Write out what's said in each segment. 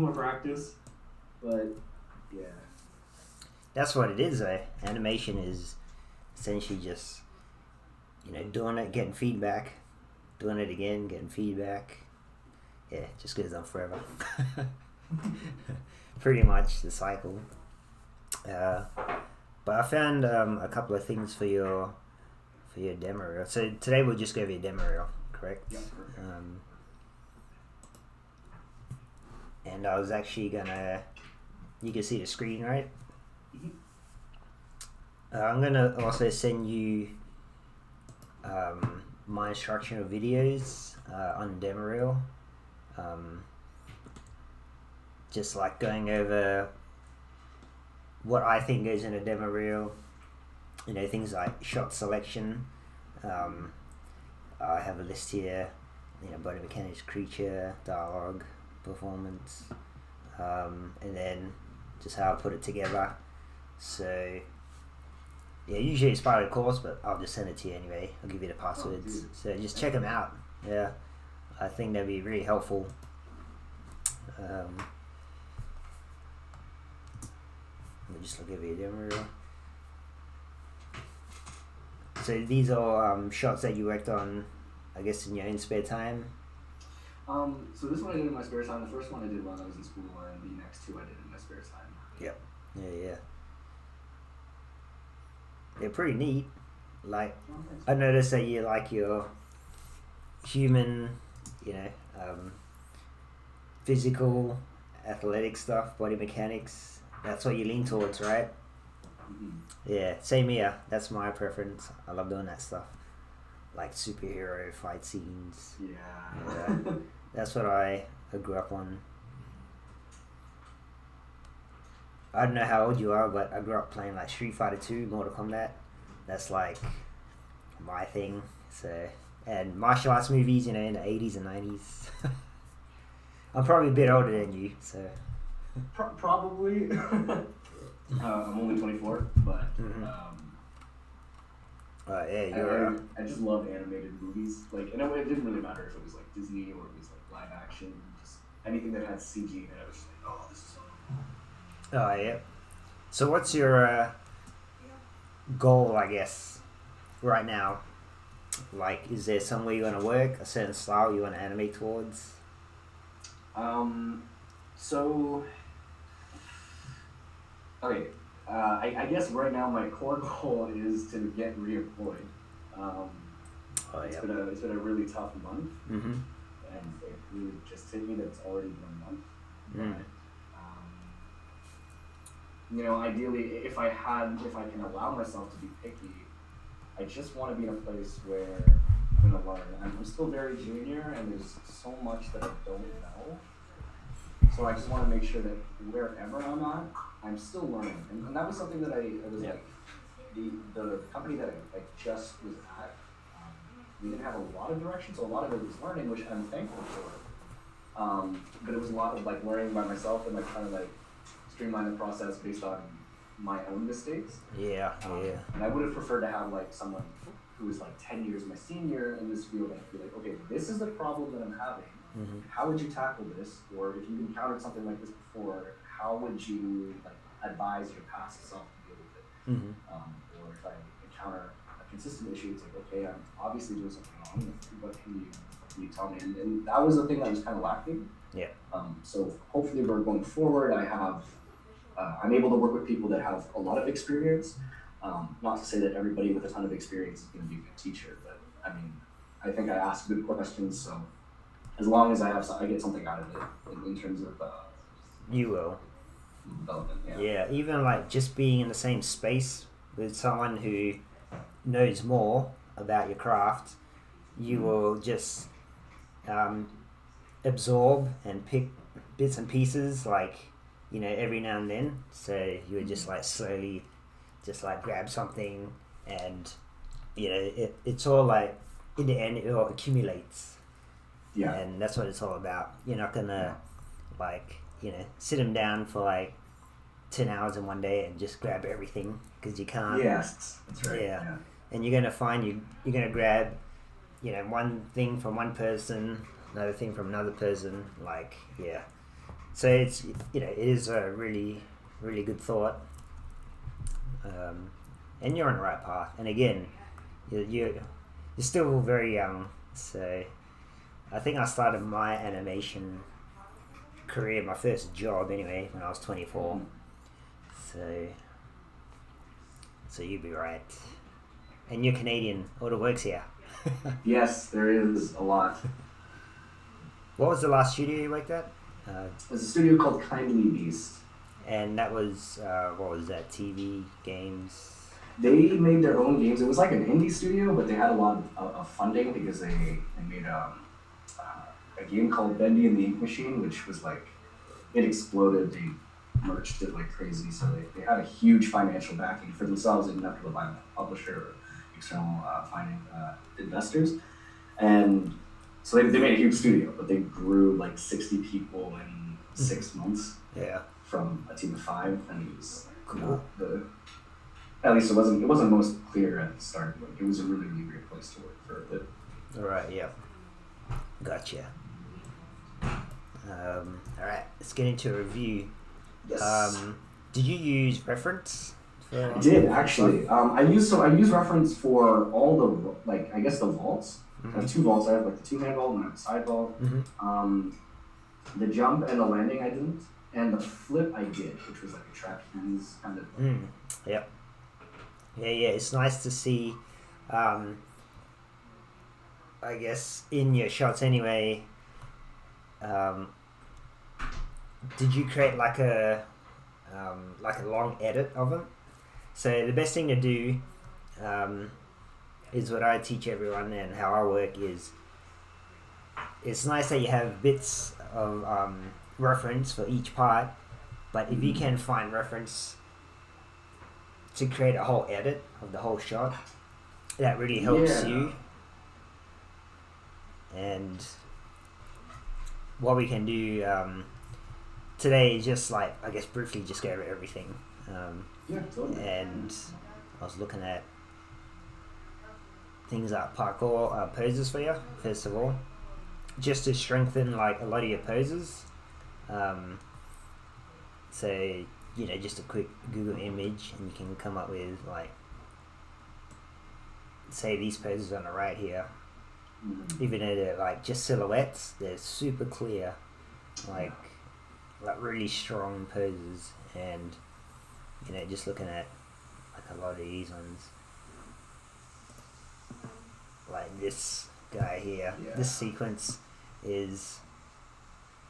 more practice, but yeah. That's what it is, though. Animation is essentially just, doing it, getting feedback, doing it again, getting feedback. Yeah, just goes on forever. Pretty much the cycle. But I found a couple of things for your demo reel. So today we'll just go over your demo reel, correct? Yeah, perfect. And I was actually gonna. You can see the screen, right? I'm gonna also send you my instructional videos on demo reel. Just like going over what I think goes in a demo reel. Things like shot selection. I have a list here. Body mechanics, creature, dialogue, performance, and then just how I put it together. So yeah, usually it's part of the course, but I'll just send it to you anyway. I'll give you the passwords. So just check them out. Yeah, I think that'd be really helpful. Let me just look over your demo reel. So these are shots that you worked on, I guess, in your own spare time? So this one I did in my spare time. The first one I did while I was in school, and the next two I did in my spare time. Yep. Yeah. They're pretty neat. Like, I noticed that you like your human, physical, athletic stuff, body mechanics. That's what you lean towards, right? Mm-hmm. Yeah, same here. That's my preference. I love doing that stuff. Like superhero fight scenes. Yeah. That's what I grew up on. I don't know how old you are, but I grew up playing like Street Fighter 2, Mortal Kombat. That's like my thing. So, and martial arts movies, in the 80s and 90s. I'm probably a bit older than you, so. Probably. I'm only 24, but I just love animated movies. Like, and it didn't really matter if it was like Disney or it was like live action. Just anything that had CG in it, I was just like, oh, this is so cool. Oh yeah. So what's your goal, I guess, right now? Like, is there somewhere you want to work, a certain style you want to animate towards? So, okay, I guess right now my core goal is to get reemployed. It's been a really tough month, and it really just hit me that it's already been a month. But, ideally, if I can allow myself to be picky, I just want to be in a place where I'm going to learn. I'm still very junior, and there's so much that I don't know. So I just want to make sure that wherever I'm at, I'm still learning. And that was something that I was like, the company that I just was at, we didn't have a lot of direction, so a lot of it was learning, which I'm thankful for. But it was a lot of like learning by myself and like trying to like streamline the process based on my own mistakes. Yeah. And I would have preferred to have like someone who was like 10 years my senior in this field and be like, okay, this is the problem that I'm having. How would you tackle this? Or if you've encountered something like this before, how would you like advise your past self to deal with it? Or if I encounter a consistent issue, it's like, okay, I'm obviously doing something wrong. What can you tell me? And that was the thing that was kind of lacking. Yeah. So hopefully we're going forward. I'm able to work with people that have a lot of experience. Not to say that everybody with a ton of experience is going to be a good teacher, but I mean, I think I ask good questions, so as long as I get something out of it in terms of you will development. Yeah, even like just being in the same space with someone who knows more about your craft, you will just absorb and pick bits and pieces, like, every now and then. So you would just like slowly just like grab something, and it's all like, in the end it all accumulates. Yeah. And that's what it's all about. You're not gonna sit them down for like 10 hours in one day and just grab everything, because you can't. Yes, that's right. Yeah. And you're gonna find you're gonna grab one thing from one person, another thing from another person. Like, So it's, it is a really good thought, and you're on the right path. And again, you're still very young, so I think I started my animation career, my first job anyway, when I was 24. So you'd be right. And you're Canadian, all the work's here. Yes, there is a lot. What was the last studio you worked at? There's a studio called Kindly Beast. And that was, what was that, TV, games? They made their own games. It was like an indie studio, but they had a lot of funding because they made a game called Bendy and the Ink Machine, which was like, it exploded. They merged it like crazy, so they had a huge financial backing for themselves. They didn't have to rely on a publisher or external investors. And so they made a huge studio, but they grew like 60 people in 6 months. Yeah. From a team of 5, and it was cool. At least it wasn't most clear at the start, but it was a really great place to work for a bit. All right. Yeah. Gotcha. All right. Let's get into a review. Yes. Did you use reference? I did actually. I use reference for all the the vaults. I have 2 vaults. I have like the 2-hand vault and I have a side vault. The jump and the landing I didn't. And the flip I did, which was like a trapeze kind of. Yep. Yeah. It's nice to see. I guess in your shots anyway. Did you create like a long edit of them? So the best thing to do, is what I teach everyone and how I work is. It's nice that you have bits of reference for each part, but if you can find reference to create a whole edit of the whole shot, that really helps you. And what we can do today is just briefly just go over everything. Totally. And I was looking at things like parkour poses for you, first of all, just to strengthen like a lot of your poses. So just a quick Google image and you can come up with like, say these poses on the right here, even though they're like just silhouettes, they're super clear, like really strong poses. And just looking at like a lot of these ones, like this guy here, this sequence is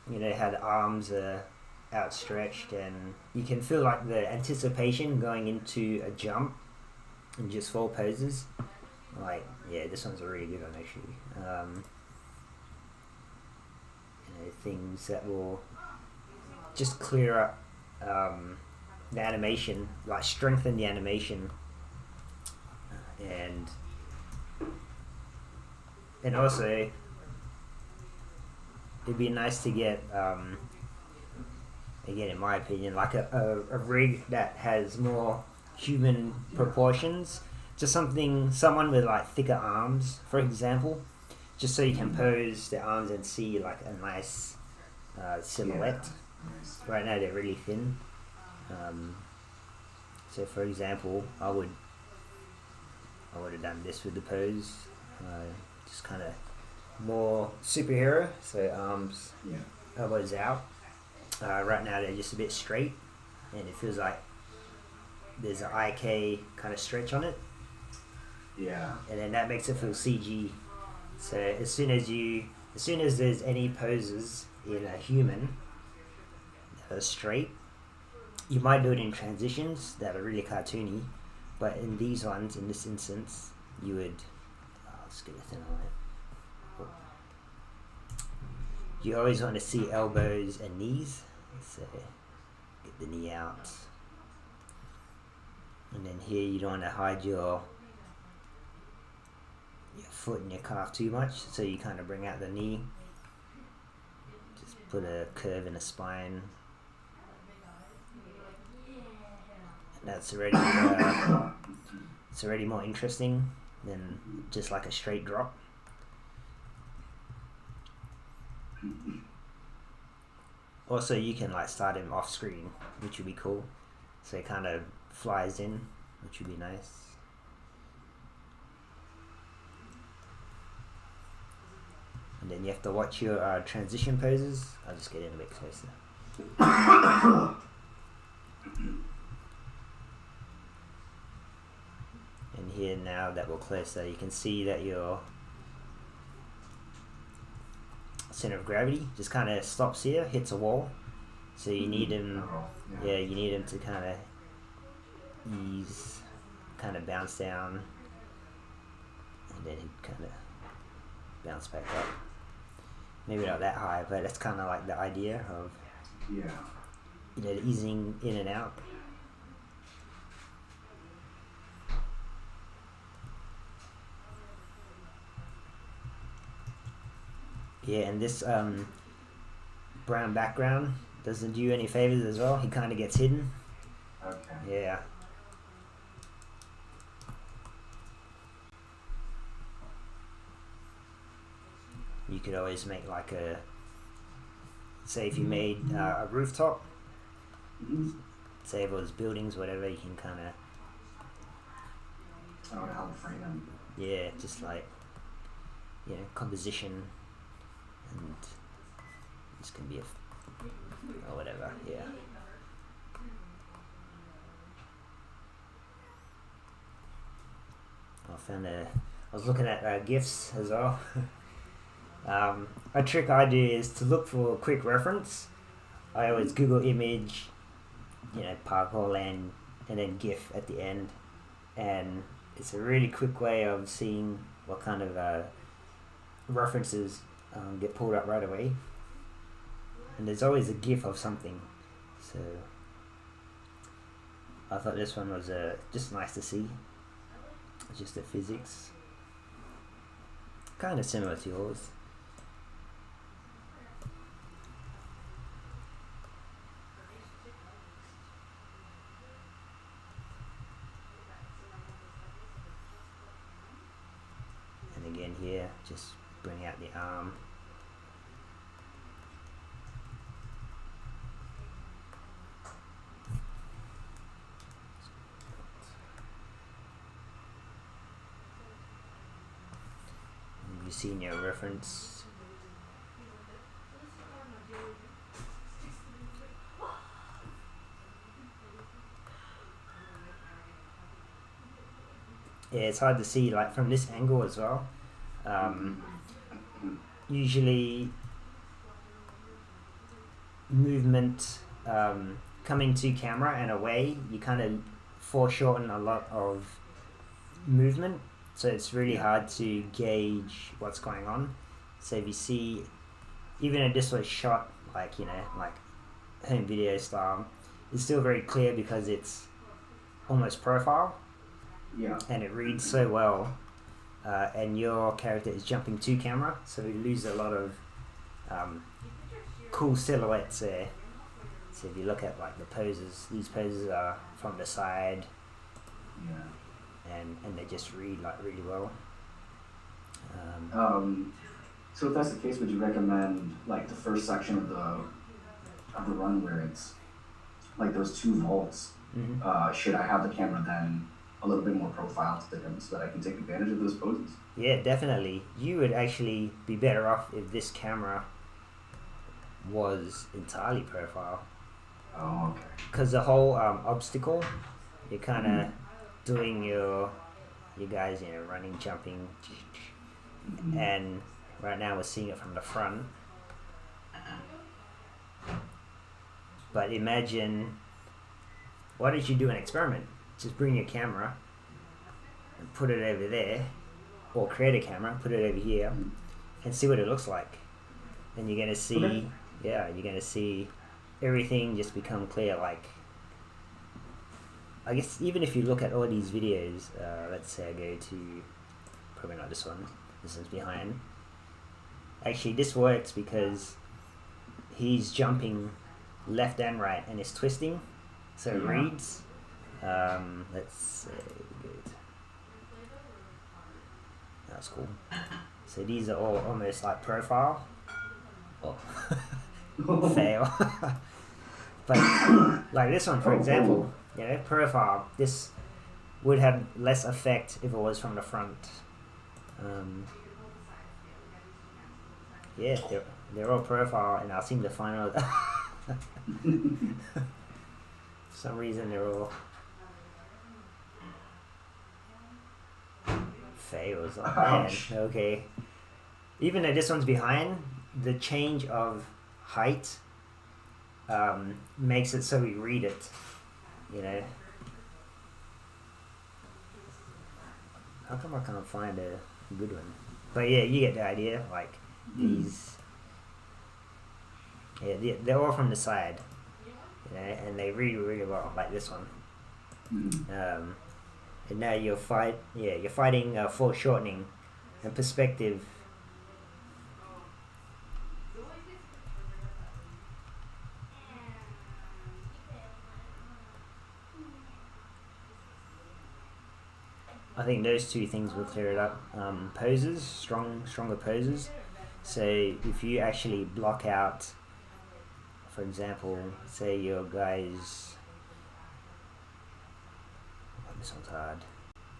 how the arms are outstretched, and you can feel like the anticipation going into a jump and just 4 poses. Like, this one's a really good one actually. Things that will just clear up the animation, like strengthen the animation, and also it'd be nice to get, again in my opinion, like a rig that has more human proportions. Just someone with like thicker arms, for example, just so you can pose the arms and see like a nice silhouette. Right now they're really thin. So for example, I would have done this with the pose, just kind of more superhero, so arms, elbows out. Right now they're just a bit straight, and it feels like there's an IK kind of stretch on it. And then that makes it feel CG. So as soon as there's any poses in a human that are straight, you might do it in transitions that are really cartoony, but in these ones, in this instance, you would, let's get a thin line. You always want to see elbows and knees, so get the knee out. And then here you don't want to hide your foot and your calf too much, so you kind of bring out the knee. Just put a curve in the spine. And that's already it's already more interesting than just like a straight drop. Also, you can like start him off screen, which would be cool. So it kind of flies in, which would be nice. And then you have to watch your transition poses. I'll just get in a bit closer. And here now that we're closer, you can see that your center of gravity just kind of stops here, hits a wall. So you need him, yeah, you need him to kind of ease, kind of bounce down, and then he'd kind of bounce back up. Maybe not that high, but that's kind of like the idea of, Yeah. you know, easing in and out. Yeah, and this brown background doesn't do you any favors as well. He kind of gets hidden. Okay. Yeah. You could always make like a, say if you made a rooftop, say if it was buildings, whatever, you can kind of, Oh, help frame them. yeah, just like, you know, composition, and this can be a, or whatever, yeah. I was looking at GIFs as well. A trick I do is to look for a quick reference. I always Google image, you know, parkour land, and then GIF at the end. And it's a really quick way of seeing what kind of references get pulled up right away. And there's always a GIF of something. So I thought this one was just nice to see. It's just the physics. Kind of similar to yours. And again here, just bring out the arm. You see in your reference. Yeah, it's hard to see like from this angle as well. Usually movement coming to camera and away, you kind of foreshorten a lot of movement, so it's really hard to gauge what's going on. So if you see, even if this was shot like, you know, like home video style, it's still very clear because it's almost profile. Yeah. And it reads so well, and your character is jumping to camera, so you lose a lot of cool silhouettes there. So if you look at like the poses, these poses are from the side, and they just read like really well. So if that's the case, would you recommend like the first section of the run where it's like those two vaults? Should I have the camera then a little bit more profile to them so that I can take advantage of those poses? Yeah, definitely. You would actually be better off if this camera was entirely profile. Oh, okay. Because the whole obstacle, you're kind of doing you guys, you know, running, jumping, and right now we're seeing it from the front. But imagine, why don't you do an experiment? Just bring your camera and put it over there, or create a camera, put it over here, and see what it looks like. And you're gonna see, you're gonna see everything just become clear. Like, I guess even if you look at all these videos, let's say I go to, probably not this one, this is behind. Actually, this works because he's jumping left and right and it's twisting, so it reads. Let's say, good. That's cool. So these are all almost like profile. Oh, fail. But like this one, for example, profile. This would have less effect if it was from the front. Yeah, they're all profile, and I seem to find out for some reason they're all fails. Like, man, okay. Even though this one's behind, the change of height makes it so we read it. How come I can't find a good one? But yeah, you get the idea. Like these, they're all from the side, and they read really well. Like this one. And now you're fighting foreshortening and perspective. I think those two things will clear it up. Poses, stronger poses. So if you actually block out, for example, say your guys. Oh, this one's hard.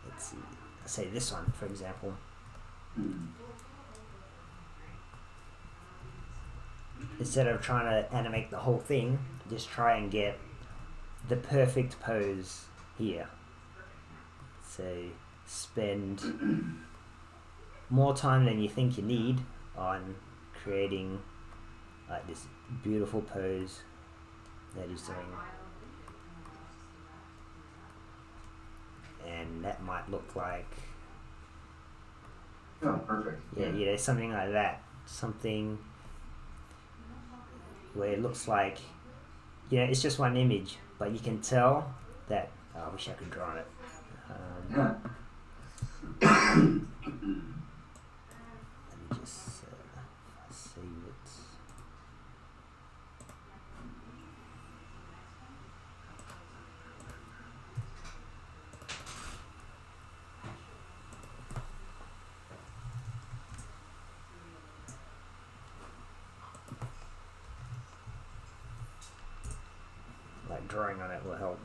Let's see. Say this one, for example. Instead of trying to animate the whole thing, just try and get the perfect pose here. So spend more time than you think you need on creating like this beautiful pose that he's doing, and that might look like perfect. Yeah, something like that, something where it looks like it's just one image, but you can tell that. I wish I could draw on it. Let me just save it. Like drawing on it will help.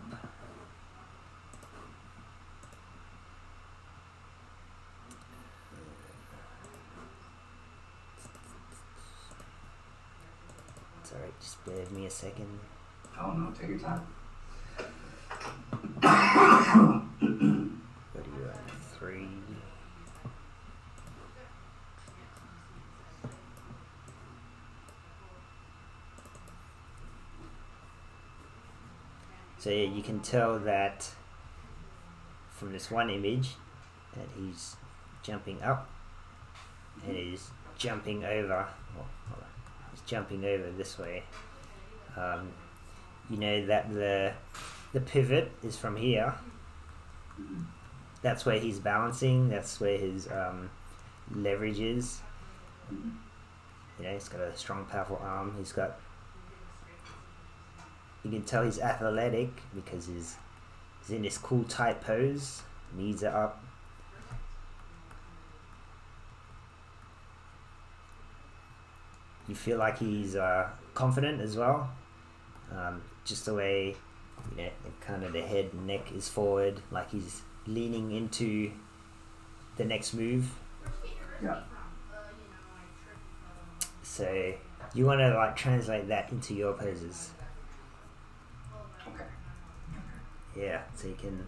Alright, just bear with me a second. Oh no, take your time. What are you at? 3. So yeah, you can tell that from this one image that he's jumping up and he's jumping over. He's jumping over this way. That the pivot is from here. That's where he's balancing. That's where his leverage is. He's got a strong, powerful arm. You can tell he's athletic because he's in this cool tight pose. Knees are up. You feel like he's confident as well. Just the way, kind of the head and neck is forward, like he's leaning into the next move. Yeah. So you want to translate that into your poses. Okay. Yeah, so you can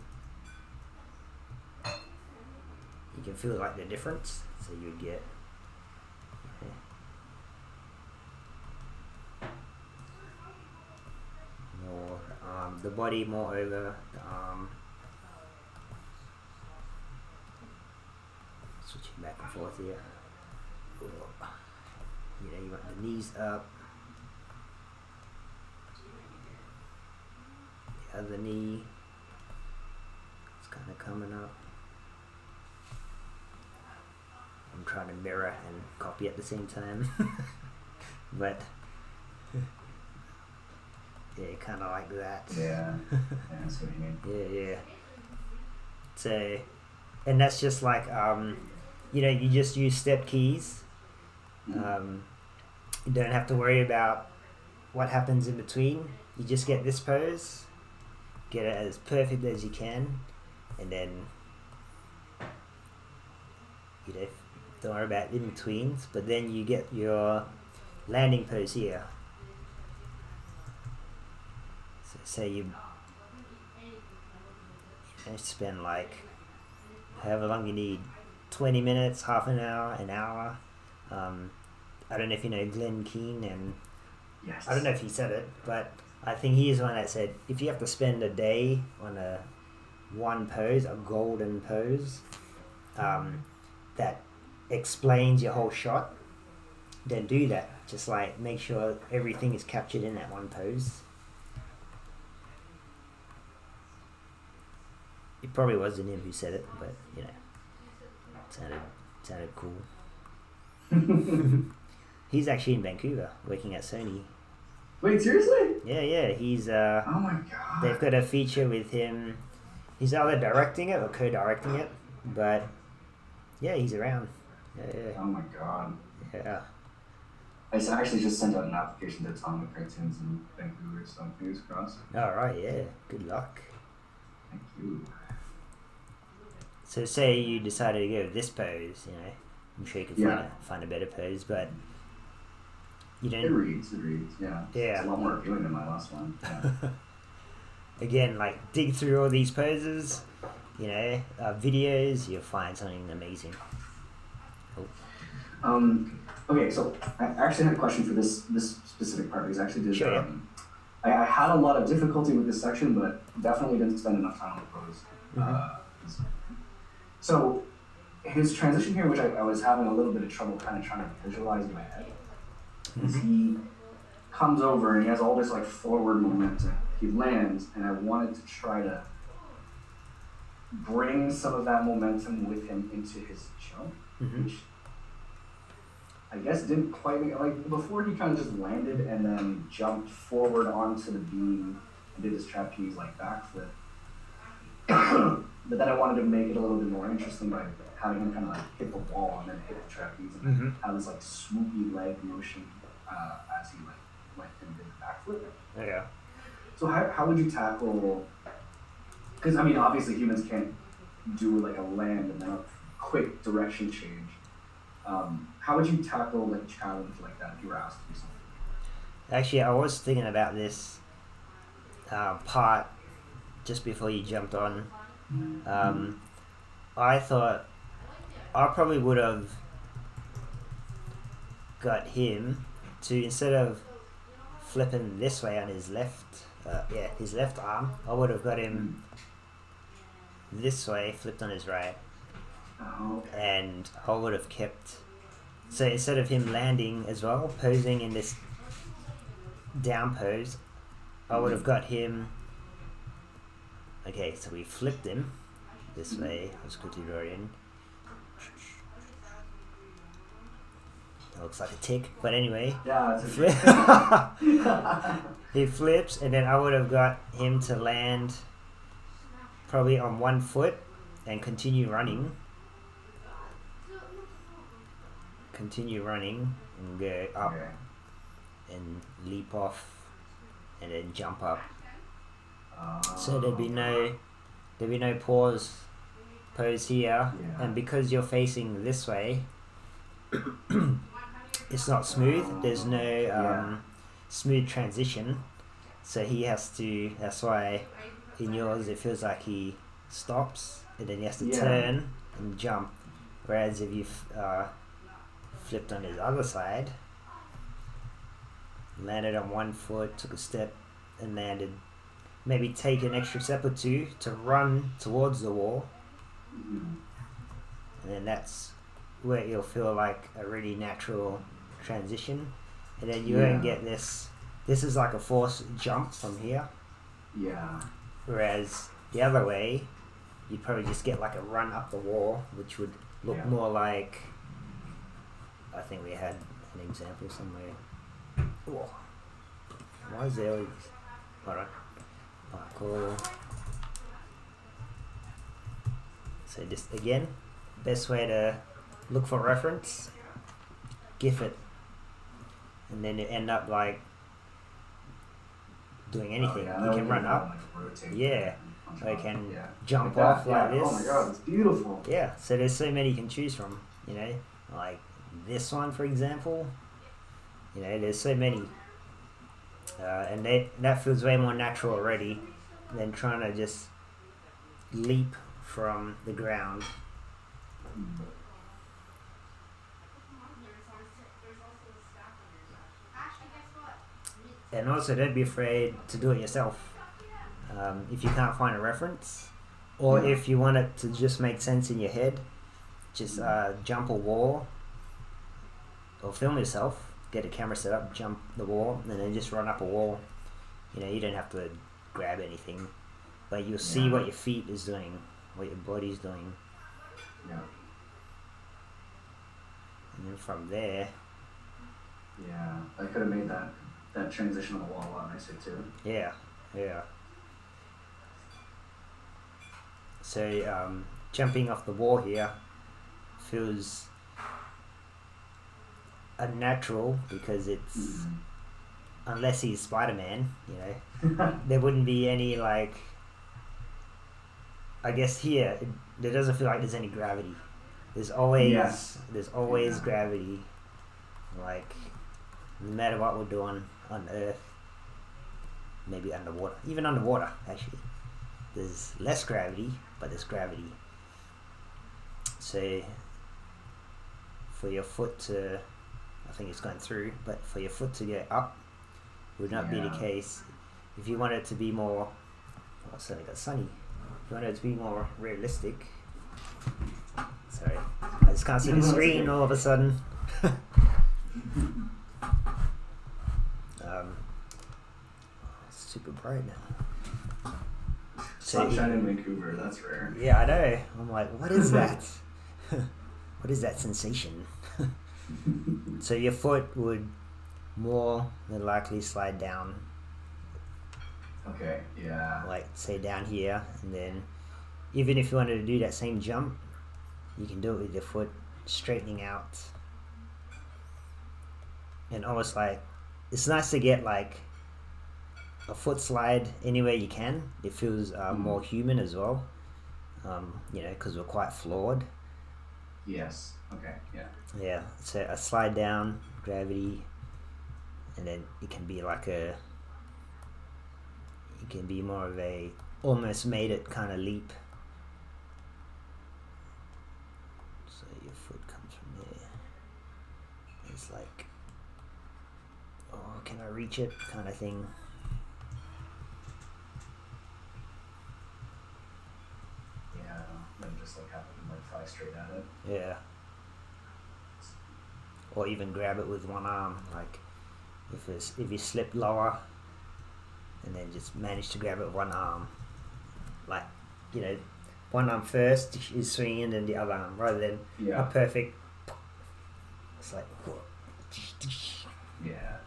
feel like the difference. So you get. More the body more over the arm. Switching back and forth here. You want the knees up. The other knee is kind of coming up. I'm trying to mirror and copy at the same time. But yeah, kind of like that. Yeah, that's what you mean. Yeah. So, and that's just like, you just use step keys. You don't have to worry about what happens in between. You just get this pose, get it as perfect as you can, and then, you know, don't worry about in betweens, but then you get your landing pose here. So say you spend like however long you need, 20 minutes, half an hour, an hour. I don't know if you know Glenn Keane, and Yes. I don't know if he said it, but I think he is the one that said if you have to spend a day on one pose, a golden pose, that explains your whole shot, then do that. Just like make sure everything is captured in that one pose. It probably wasn't him who said it, but you know, sounded cool. He's actually in Vancouver working at Sony. Wait, seriously? Yeah, he's Oh my god. they've got a feature with him. He's either directing it or co-directing it, but yeah, he's around. Yeah. Oh my god. Yeah. I actually just sent out an application to Atomic Cartoons in Vancouver, so fingers crossed. Alright, yeah. Good luck. Thank you. So say you decided to go with this pose, you know, I'm sure you could find a better pose, but you don't... It reads, yeah. Yeah. It's a lot more appealing than my last one. Yeah. Again, like, dig through all these poses, you know, videos, you'll find something amazing. Oh. Okay, so I actually had a question for this specific part, because I actually did... Sure, yeah. I had a lot of difficulty with this section, but definitely didn't spend enough time on the pose. Mm-hmm. So his transition here, which I was having a little bit of trouble kind of trying to visualize in my head, is he comes over and he has all this like forward momentum. He lands, and I wanted to try to bring some of that momentum with him into his jump, which I guess didn't quite make, like before he kind of just landed and then jumped forward onto the beam and did his trapeze like backflip. But then I wanted to make it a little bit more interesting by having him kind of like hit the wall and then hit the trapeze and then have this like swoopy leg motion as he like went and did the backflip. Yeah. So how would you tackle? Because I mean, obviously humans can't do like a land and then a quick direction change. How would you tackle like a challenge like that if you were asked to do something? Actually, I was thinking about this part just before you jumped on. I thought I probably would have got him to, instead of flipping this way on his his left arm, I would have got him this way, flipped on his right. And I would have kept, so instead of him landing as well, posing in this down pose, I would have got him, okay, so we flipped him this way. Let's quickly draw it in. That looks like a tick, but anyway. Yeah, it's a he flips, and then I would have got him to land probably on one foot and continue running and go up and leap off and then jump up. So there'd be no pause pose here, and because you're facing this way, it's not smooth. There's no smooth transition, so he has to. That's why in yours it feels like he stops and then he has to turn and jump. Whereas if you flipped on his other side, landed on one foot, took a step and landed, maybe take an extra step or two to run towards the wall, and then that's where you'll feel like a really natural transition, and then you won't get this is like a forced jump from here, whereas the other way you'd probably just get like a run up the wall, which would look more like, I think we had an example somewhere. Whoa. Why is there always... Alright. Cool. So just again, best way to look for reference, GIF it. And then you end up like doing anything. Yeah, You can run up. Like, rotate Yeah. and Or you can yeah. jump like off that. like Yeah. this. Oh my god, it's beautiful. Yeah, so there's so many you can choose from, you know, like this one, for example. You know, there's so many. And that feels way more natural already than trying to just leap from the ground. And also, don't be afraid to do it yourself. If you can't find a reference, or if you want it to just make sense in your head, just jump a wall, or film yourself. Get a camera set up, jump the wall, and then just run up a wall. You know, you don't have to grab anything, but you'll see what your feet is doing, what your body's doing. Yeah. And then from there. Yeah, I could have made that transition on the wall a lot nicer too. Yeah. So jumping off the wall here feels unnatural because it's unless he's Spider-Man, you know, there wouldn't be any like. I guess here there doesn't feel like there's any gravity. There's always gravity. Like no matter what we're doing on Earth, maybe underwater, even underwater actually, there's less gravity, but there's gravity. So for your foot to, I think it's going through, but for your foot to go up would not be the case. If you want it to be more, oh, it's only got sunny. If you want it to be more realistic, sorry, I just can't see the screen all of a sudden. It's super bright now. Sunshine in Vancouver, that's rare. Yeah, I know. I'm like, what is that? What is that sensation? So your foot would more than likely slide down. Okay, yeah. Like say down here, and then even if you wanted to do that same jump, you can do it with your foot straightening out. And almost like, it's nice to get like a foot slide anywhere you can. It feels more human as well, you know, because we're quite flawed. Yes, okay, yeah. Yeah, so a slide down, gravity, and then it can be like it can be more of a almost made it kind of leap. So your foot comes from there. It's like, oh, can I reach it kind of thing. Yeah, then just like have it like fly straight at it. Yeah. Or even grab it with one arm, like if you slip lower and then just manage to grab it with one arm, like, you know, one arm first is swinging and then the other arm, rather than a perfect, it's like, yeah.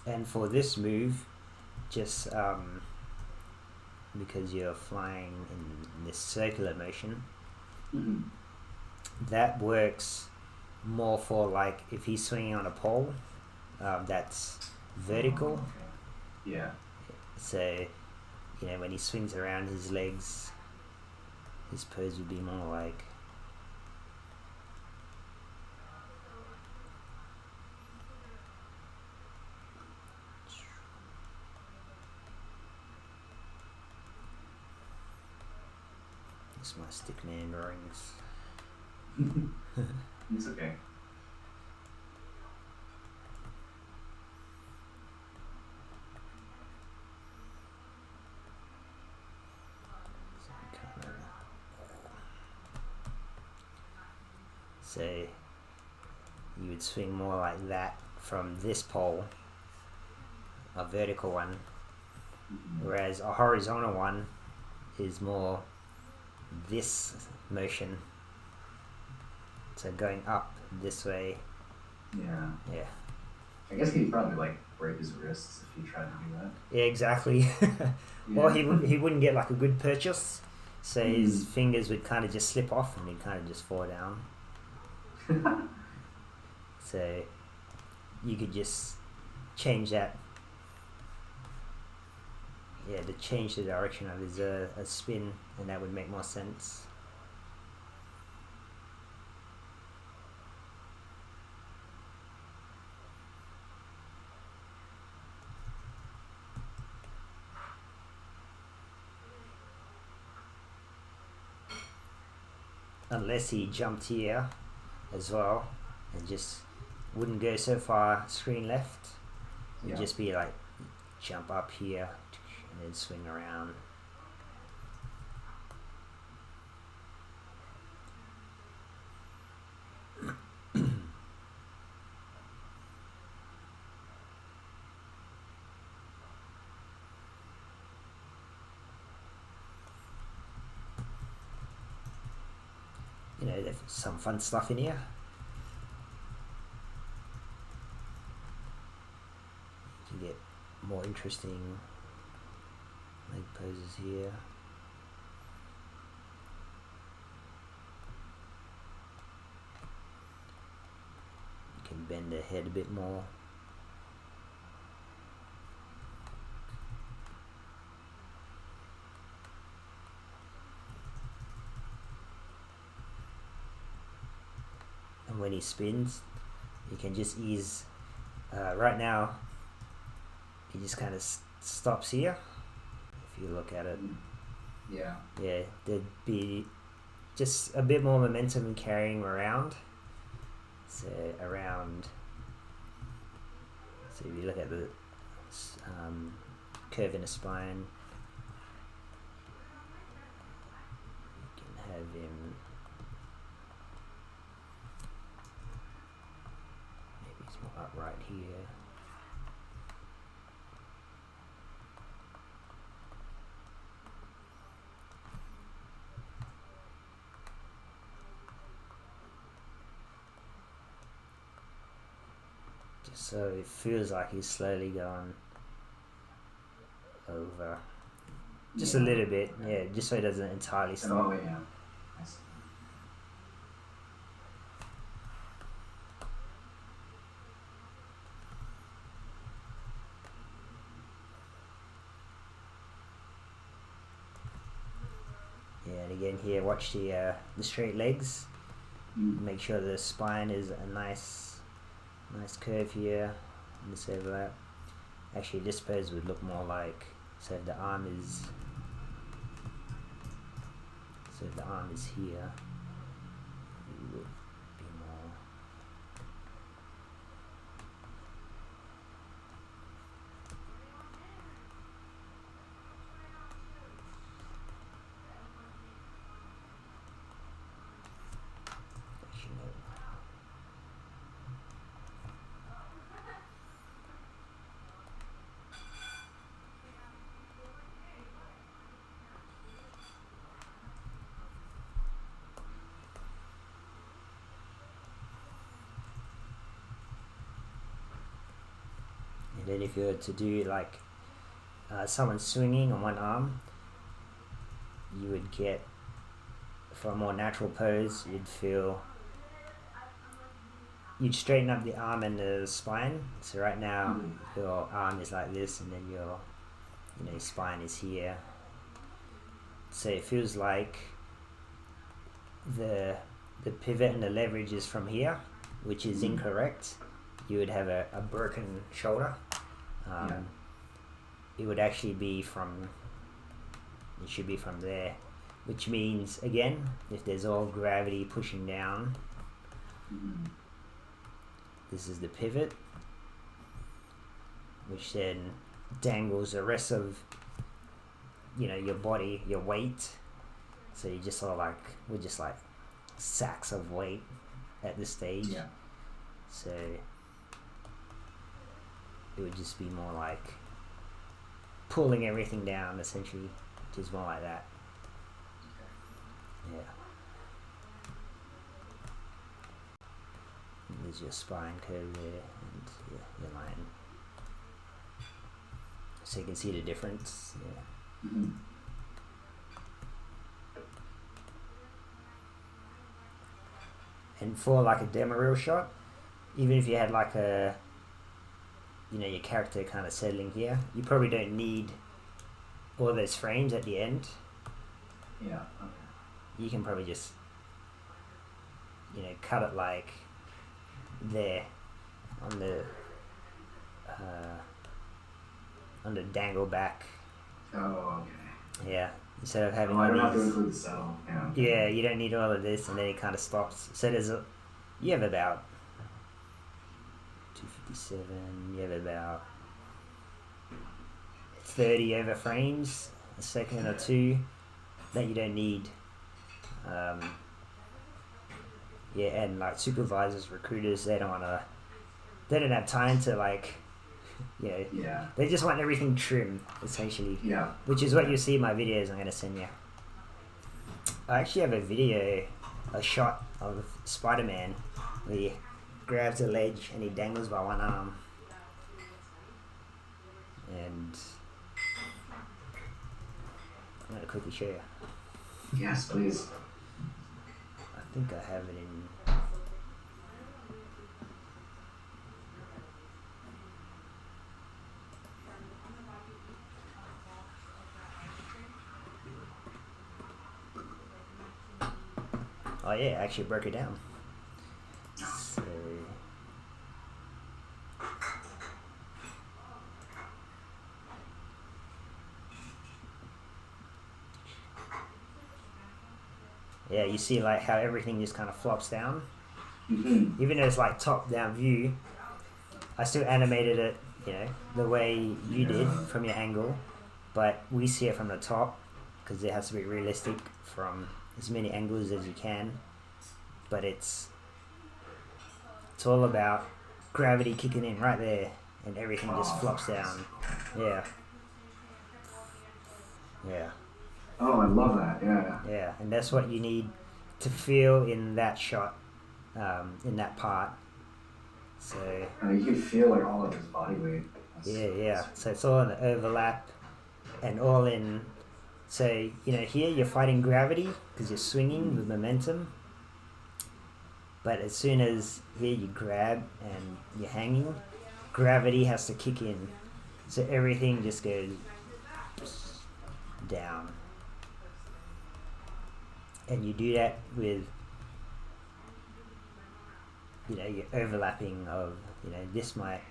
And for this move, just because you're flying in this circular motion, that works more for like if he's swinging on a pole, that's vertical. Okay. Yeah. So, you know, when he swings around his legs, his pose would be more like. It's my stickman drawings. It's okay. So you would swing more like that from this pole, a vertical one, whereas a horizontal one is more this motion, so going up this way. Yeah. Yeah. I guess he'd probably like break his wrists if he tried to do that. Yeah, exactly. Well, he wouldn't get like a good purchase, so his fingers would kind of just slip off and he'd kind of just fall down. So you could just change that. Yeah, to change the direction of his a spin, and that would make more sense. Unless he jumped here as well and just wouldn't go so far screen left. It would just be like jump up here and then swing around. You know, there's some fun stuff in here. You can get more interesting leg poses here. You can bend the head a bit more. And when he spins, you can just ease. Right now, he just kind of stops here. If you look at it, yeah, there'd be just a bit more momentum in carrying him around. So around. So if you look at the curve in the spine, you can have him. Maybe he's more upright here. Just so it feels like he's slowly going over. Just a little bit, just so it doesn't entirely stop. Oh, yeah. I see. Yeah, and again here, watch the straight legs. Make sure the spine is a nice curve here in this overlap. Actually, this pose would look more like, so if the arm is here, it would be more. Actually, no. And then if you were to do like someone swinging on one arm, you would get, for a more natural pose, you'd straighten up the arm and the spine. So right now your arm is like this, and then your spine is here. So it feels like the pivot and the leverage is from here, which is incorrect. You would have a broken shoulder. It would actually be it should be from there, which means, again, if there's all gravity pushing down, this is the pivot, which then dangles the rest of your body, your weight. So you just we're just like sacks of weight at this stage. So it would just be more like pulling everything down, essentially, which is more like that. And there's your spine curve there. And your line, so you can see the difference. Yeah. Mm-hmm. And for like a demoreel shot, even if you had like a, your character kind of settling here, you probably don't need all those frames at the end. Yeah. Okay. You can probably just, cut it like there on the dangle back. Oh, okay. Yeah. Instead of having I don't have to include the settle. Yeah. Okay. Yeah, you don't need all of this, and then it kind of stops. So you have about 257. You have about 30 over frames a second or two that you don't need. And like supervisors, recruiters, they don't have time to Yeah. they just want everything trim, essentially. Yeah. Which is what you see in my videos I'm going to send you. I actually have a shot of Spider-Man where he grabs a ledge and he dangles by one arm. And I'm going to quickly show you. Yes, please. I think I have it in... Oh yeah, I actually broke it down. So... Yeah, you see like how everything just kind of flops down. Mm-hmm. Even though it's like top down view, I still animated it, the way you did from your angle, but we see it from the top because it has to be realistic from as many angles as you can. But it's all about gravity kicking in right there, and everything just flops down. Yeah. Yeah. Oh, I love that. Yeah. Yeah, and that's what you need to feel in that shot, in that part. So you can feel like all of his body weight. Yeah. So it's all in the overlap, and all in. So here you're fighting gravity because you're swinging with momentum. But as soon as here you grab and you're hanging, gravity has to kick in, so everything just goes down. And you do that with, your overlapping of, this might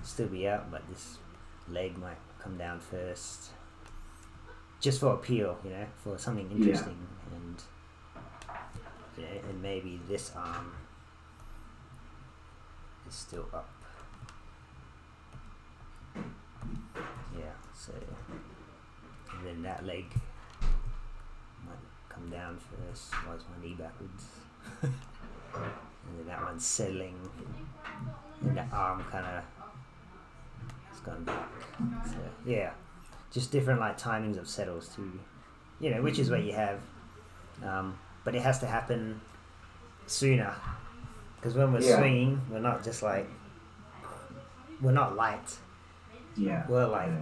still be up, but this leg might come down first. Just for appeal, for something interesting. Yeah. And maybe this arm is still up. Yeah, so, and then that leg might come down first. Why is my knee backwards? And then that one's settling, and the arm kind of has gone back. So yeah, just different like timings of settles too, which is what you have. But it has to happen sooner, because when we're swinging, we're not just like, we're not light. Yeah. We're like,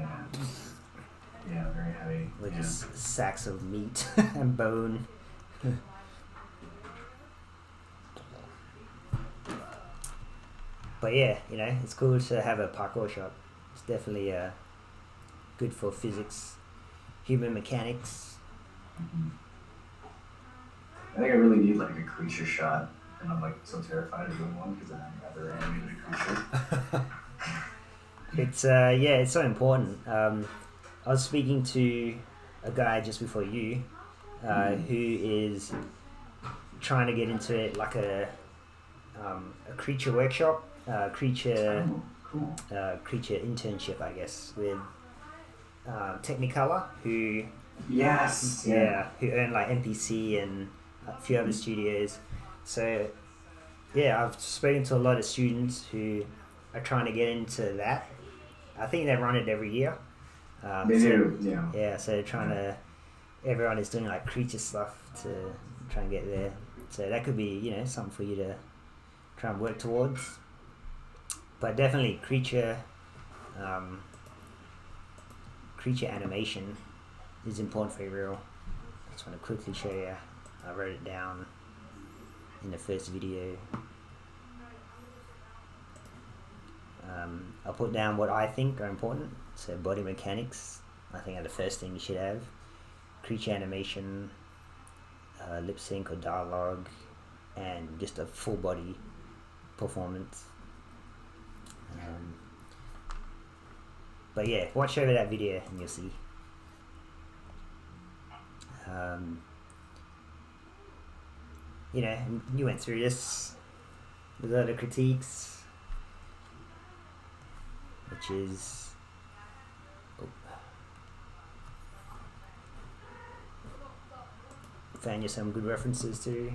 yeah, very heavy. We're just sacks of meat and bone. But yeah, it's cool to have a parkour shot. It's definitely good for physics, human mechanics. Mm-hmm. I think I really need like a creature shot, and I'm like so terrified of doing one because I've never animated a creature. It's so important. I was speaking to a guy just before you, who is trying to get into it, like a creature workshop, creature internship, I guess, with Technicolor, who who earn like NPC and a few other studios. So yeah, I've spoken to a lot of students who are trying to get into that. I think they run it every year. They do, yeah. Yeah, so they're trying to. Everyone is doing like creature stuff to try and get there. So that could be, something for you to try and work towards. but definitely creature animation is important for real. I just want to quickly show you. I wrote it down in the first video. I'll put down what I think are important. So body mechanics, I think, are the first thing you should have. Creature animation, lip sync or dialogue, and just a full body performance. But yeah, watch over that video and you'll see. You know, you went through this with other critiques, which is found you some good references to,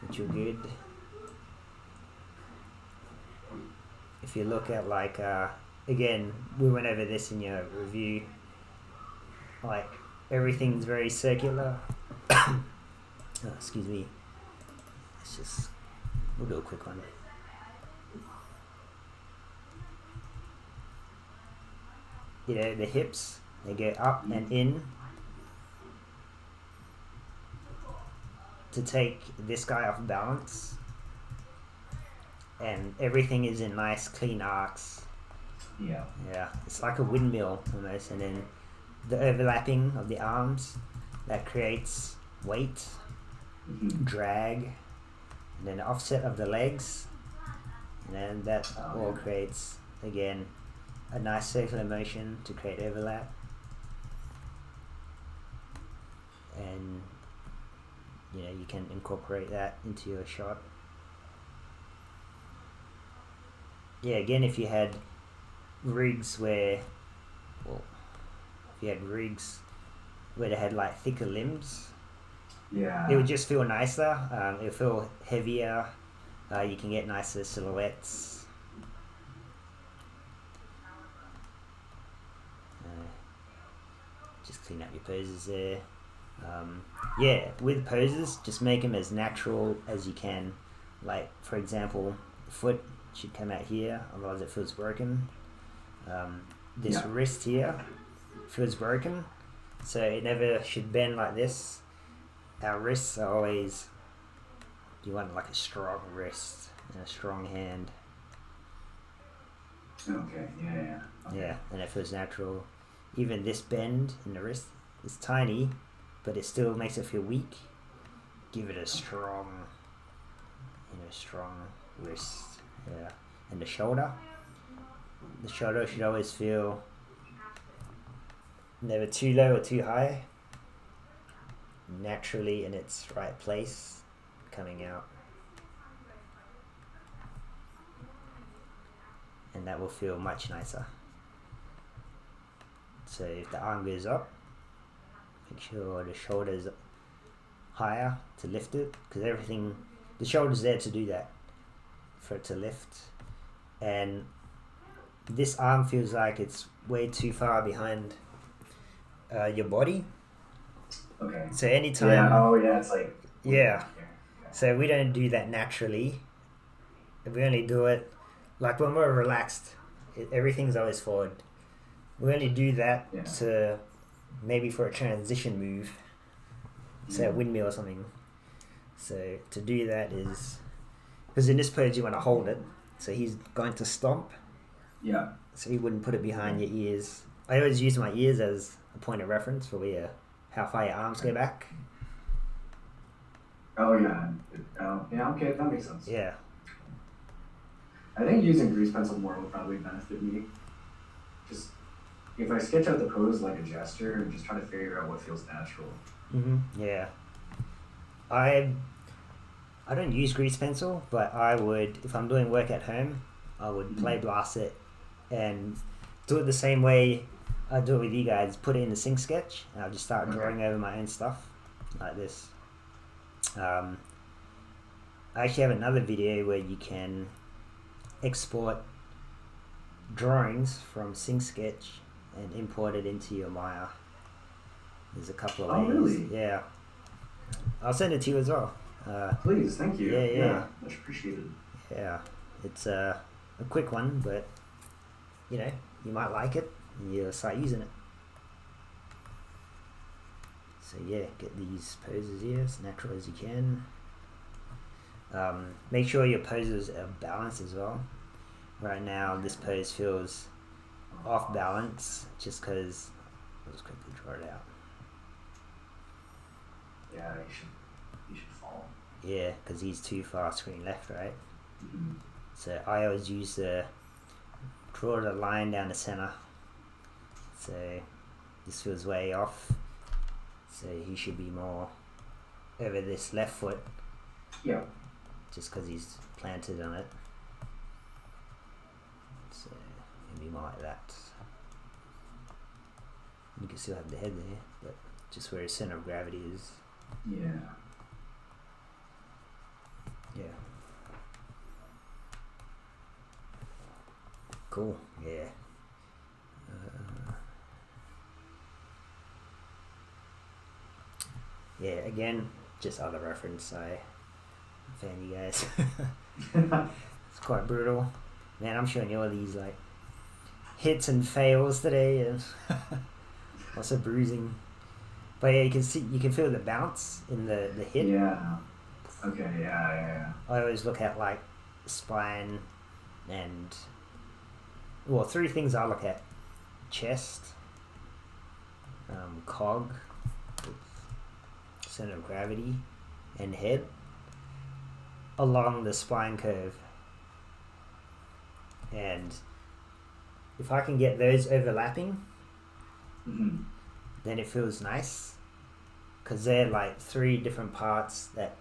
which are good. If you look at like again, we went over this in your review, like everything's very circular. Oh, excuse me. We'll do a quick one. You know, the hips, they go up and in to take this guy off balance, and everything is in nice clean arcs. Yeah. Yeah, it's like a windmill almost, and then the overlapping of the arms, that creates weight, drag, and then the offset of the legs, and then that all creates, again, a nice circular motion to create overlap. And you know, you can incorporate that into your shot. Yeah, again, if you had rigs where, well, if you had rigs where they had like thicker limbs, yeah, it would just feel nicer. It would feel heavier. You can get nicer silhouettes. Just clean up your poses there. Yeah, with poses, just make them as natural as you can. Like, for example, the foot should come out here, otherwise it feels broken. This wrist here feels broken, so it never should bend like this. Our wrists are always, you want like a strong wrist and a strong hand. Okay, yeah. Okay. Yeah, and it feels natural. Even this bend in the wrist is tiny, but it still makes it feel weak. Give it a strong, strong wrist. Yeah, and the shoulder. The shoulder should always feel never too low or too high. Naturally in its right place, coming out. And that will feel much nicer. So if the arm goes up, make sure the shoulder's higher to lift it, because everything, the shoulder's there to do that, for it to lift. And this arm feels like it's way too far behind your body. Okay. So anytime, it's like, yeah. So we don't do that naturally. We only do it like when we're relaxed. Everything's always forward. We only do that to maybe for a transition move, say a windmill or something. So to do that is, because in this pose you want to hold it, so he's going to stomp. Yeah. So you wouldn't put it behind your ears. I always use my ears as a point of reference for how far your arms go back. Oh yeah. Okay, that makes sense. Yeah. I think using grease pencil more will probably benefit me. Just if I sketch out the pose like a gesture and just try to figure out what feels natural. Yeah. I don't use grease pencil, but I would, if I'm doing work at home, I would play blast it and do it the same way I do it with you guys. Put it in the sync sketch and I'll just start drawing over my own stuff like this. I actually have another video where you can export drawings from sync sketch and import it into your Maya. There's a couple of ways. Really? Yeah. I'll send it to you as well. Please, thank you. Yeah. Much appreciated. Yeah. It's a a quick one, but you know, you might like it and you'll start using it. So yeah, get these poses here as natural as you can. Make sure your poses are balanced as well. Right now this pose feels off balance just because I'll just quickly draw it out. Yeah, you should fall. Yeah, because he's too far screen left, right? Mm-hmm. So I always use draw the line down the center. So this feels way off. So he should be more over this left foot. Yeah. Just because he's planted on it. So maybe more like that. You can still have the head there, but just where his center of gravity is. Yeah. Yeah. Cool. Yeah. Yeah. Again, just other reference. I fan you guys. It's quite brutal. Man, I'm showing you all these like hits and fails today, and lots of bruising. But yeah, you can feel the bounce in the hit. Yeah. Okay. Yeah. I always look at like spine and three things I look at: chest, cog, center of gravity, and head along the spine curve. And if I can get those overlapping, Mm-hmm. then it feels nice, because they're like three different parts that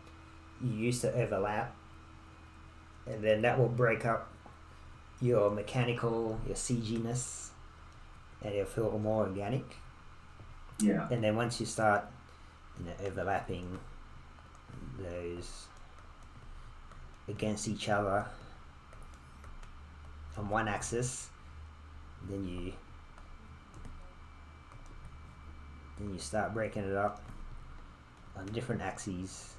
you used to overlap, and then that will break up your mechanical, your CG-ness, and it'll feel more organic. Yeah. And then once you start, overlapping those against each other on one axis, then you start breaking it up on different axes,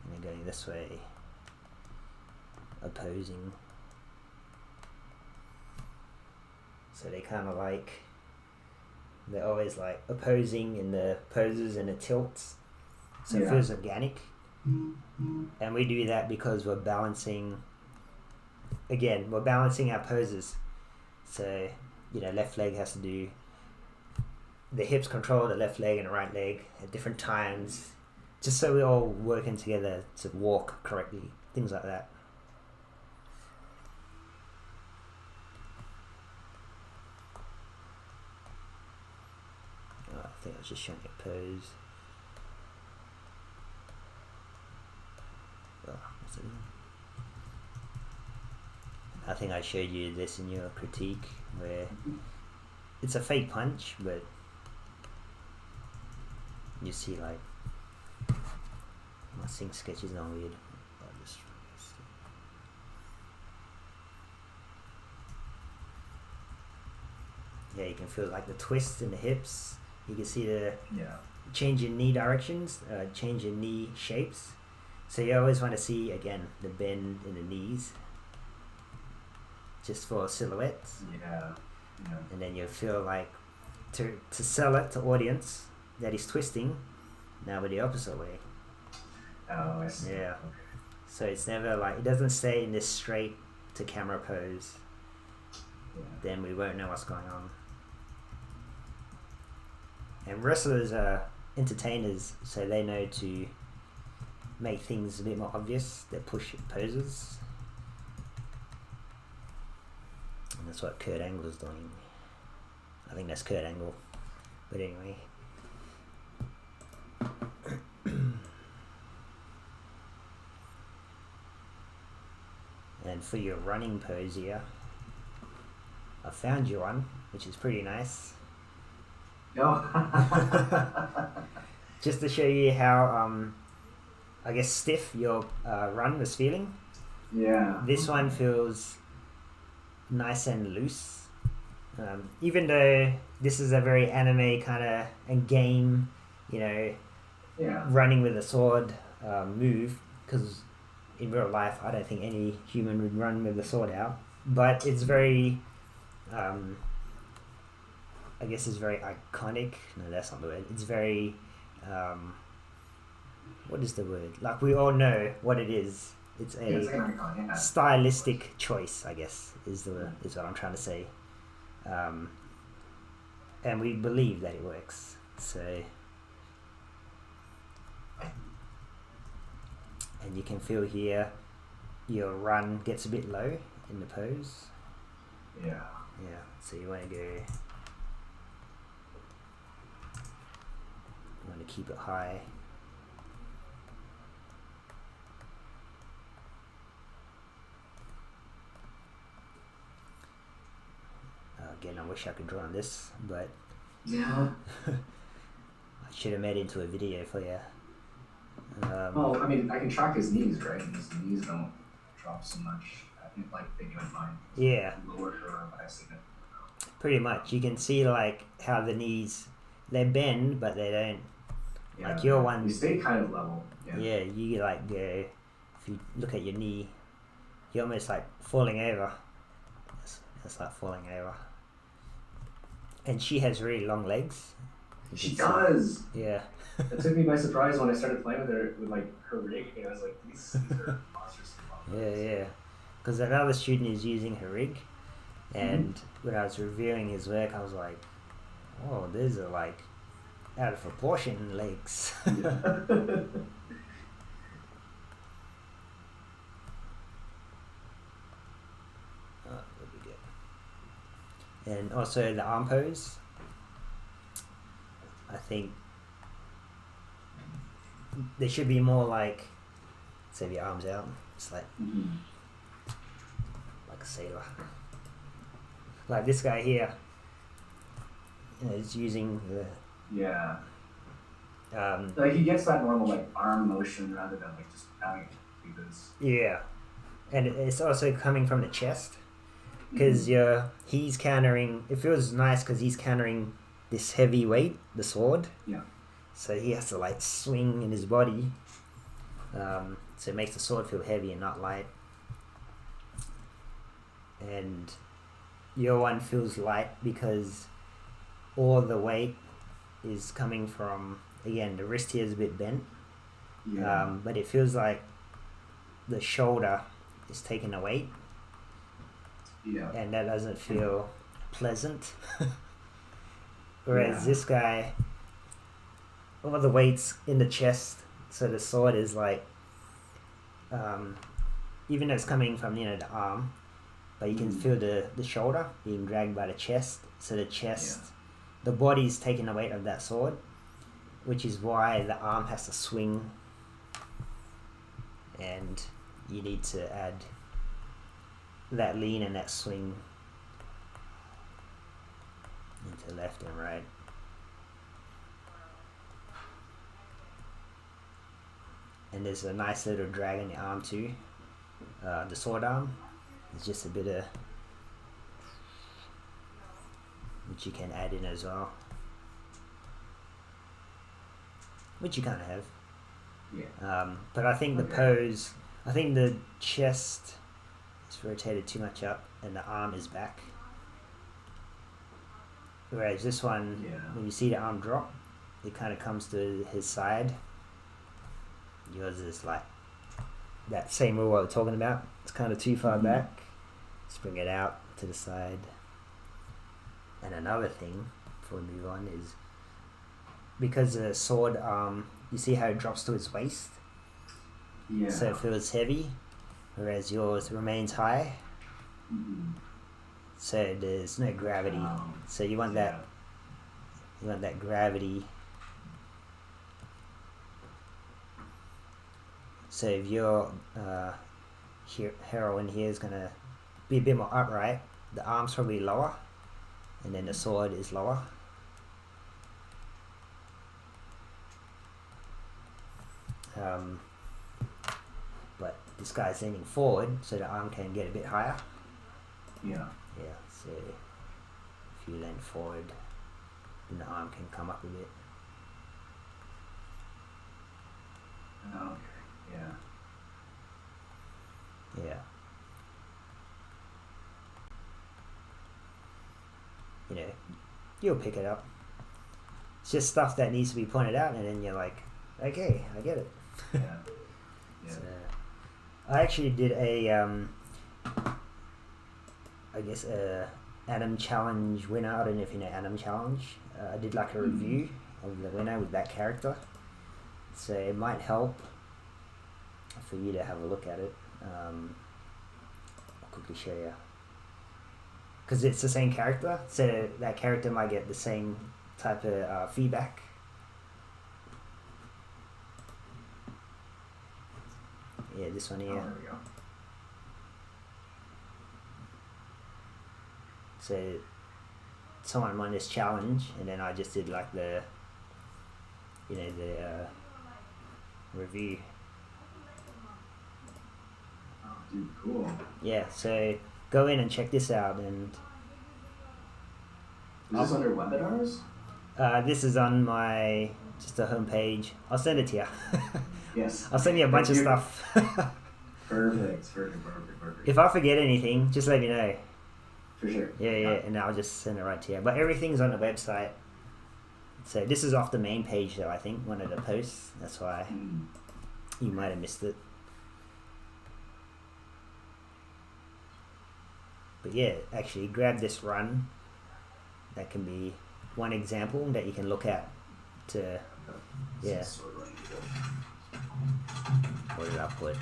and then going this way, opposing. So they're always like opposing in the poses and the tilts, so it feels organic. And we do that because we're balancing our poses. So left leg has to do, the hips control the left leg and the right leg at different times, just so we're all working together to walk correctly, things like that. I think I was just showing a pose. What's it? I think I showed you this in your critique, where it's a fake punch, but you see like my sync sketch is not weird. Yeah, you can feel like the twist in the hips. You can see the change in knee directions, change in knee shapes. So you always want to see, again, the bend in the knees, just for silhouettes. Yeah. And then you feel like, to sell it to audience, that he's twisting, now with the opposite way. Oh, I see. Yeah. Okay. So it's never like, it doesn't stay in this straight to camera pose. Yeah. Then we won't know what's going on. And wrestlers are entertainers, so they know to make things a bit more obvious. They push poses. And that's what Kurt Angle's doing. I think that's Kurt Angle. But anyway. And for your running pose here, I found you one, which is pretty nice. No. Just to show you how, I guess, stiff your run was feeling. Yeah. This one feels nice and loose. Even though this is a very anime kind of and game, running with a sword move, because in real life I don't think any human would run with a sword out. but it's very, I guess it's very iconic. No, that's not the word. It's very, what is the word? Like, we all know what it is. It's Yeah, it's a like an icon, yeah. stylistic choice, I guess, is what I'm trying to say. And we believe that it works. So, and you can feel here your run gets a bit low in the pose. Yeah. Yeah, so you want to keep it high. Again, I wish I could draw on this, but Yeah. I should have made it into a video for you. Well, I mean, I can track his knees, right? His knees don't drop so much. I think, like, they get mine. Yeah. Lower her, but I see it. Pretty much. You can see, like, how the knees, they bend, but they don't. Yeah, like your one. You stay kind of level. Yeah. Yeah, you like go. If you look at your knee, you're almost like falling over. It's like falling over. And she has really long legs. She does. Yeah. It took me by surprise when I started playing with her with like her rig. I was like, these are monsters. Yeah. Because another student is using her rig, and when I was reviewing his work, I was like, "Oh, these are like out of proportion legs." Yeah. And also the arm pose, I think they should be more like, say, your arms out. It's like like a sailor. Like this guy here, is using the like he gets that normal like arm motion rather than like just having it do this. Yeah, and it's also coming from the chest. Because he's countering. It feels nice because he's countering this heavy weight, the sword. Yeah. So he has to like swing in his body. So it makes the sword feel heavy and not light. And your one feels light because all the weight is coming from, again, the wrist here is a bit bent. Yeah. But it feels like the shoulder is taking the weight. Yeah. And that doesn't feel pleasant. Whereas this guy, all the weight's in the chest, so the sword is like, even though it's coming from the arm, but you can feel the shoulder being dragged by the chest. So the chest, the body's taking the weight of that sword, which is why the arm has to swing, and you need to add that lean and that swing into left and right. And there's a nice little drag in the arm too. The sword arm is just a bit of, which you can add in as well, which you kind of have. Yeah. But I think the pose, I think the chest is rotated too much up and the arm is back. Whereas this one, when you see the arm drop, it kind of comes to his side. Yours is like that same rule I was talking about. It's kind of too far back. Just bring it out to the side. And another thing before we move on is, because the sword arm, you see how it drops to its waist? Yeah. So it feels heavy, whereas yours remains high. So there's no gravity. So you want that. You want that gravity. So if your heroine here is gonna be a bit more upright, the arm's probably lower, and then the sword is lower. But this guy's leaning forward, so the arm can get a bit higher. Yeah. Yeah, so if you lean forward, then the arm can come up a bit. Okay. Yeah. Yeah. you'll pick it up. It's just stuff that needs to be pointed out, and then you're like, okay, I get it. Yeah. Yeah. So, I actually did a I guess a Anim Challenge winner. I don't know if you know Anim Challenge. I did like a review of the winner with that character, so it might help for you to have a look at it. I'll quickly show you, because it's the same character, so that character might get the same type of feedback. Yeah, this one here. Oh, there we go. So someone won this challenge, and then I just did like the, you know, the review. Oh, dude, cool. Yeah, so go in and check this out. And Is this under webinars? this is on my just a homepage. I'll send it to you. Yes. I'll send you a bunch of stuff. Perfect. If I forget anything, just let me know. For sure. Yeah, and I'll just send it right to you. But everything's on the website. So this is off the main page, though, I think, one of the posts. That's why you might have missed it. But yeah, actually grab this run. That can be one example that you can look at to, yeah. What did I put?